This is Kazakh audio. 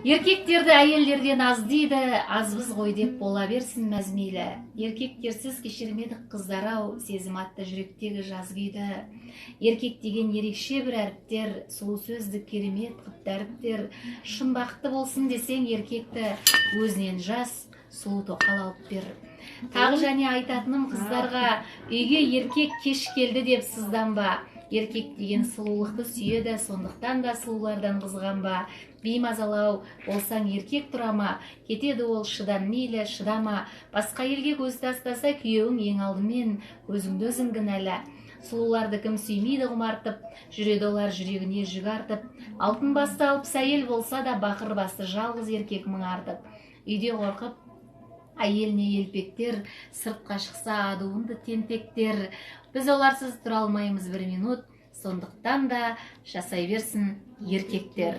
Еркектерді әйелдерден аз дейді, азбыз ғой деп бола берсін мәзмейлі. Еркектерсіз кешірмедік қыздар-ау, сезім атты жүректегі жаз күйді. Еркек деген ерекше бір әріптер, сұлу сөзді керемет қып дәріптер. Шын бақытты болсын десең еркекті, өзінен жас, сұлу тоқал алып бер. Тағы және айтатыным қыздарға, үйге еркек кеш келді деп сызданба. Еркек деген сұлулықты сүйеді, сондықтан да сұлулардан қызғанба. Беймазалау болсаң еркек тұрама, кетеді ол шыдан мейлі, шыдама. Басқа елге көз тастаса күйеуің ең алдымен, өзіңді өзің кінәлә. Сұлуларды кім сүймейді құмартып, жүреді олар жүрегіне жүк артып. Алтын басты алып әйел болса да, бақыр басты жалғыз еркек мың артып. Үйде қорқып әйеліне елпектер, сыртқа шықса адуынды тентектер. Біз оларсыз тұра алмаймыз бір минут, сондықтан да жасай берсін еркектер.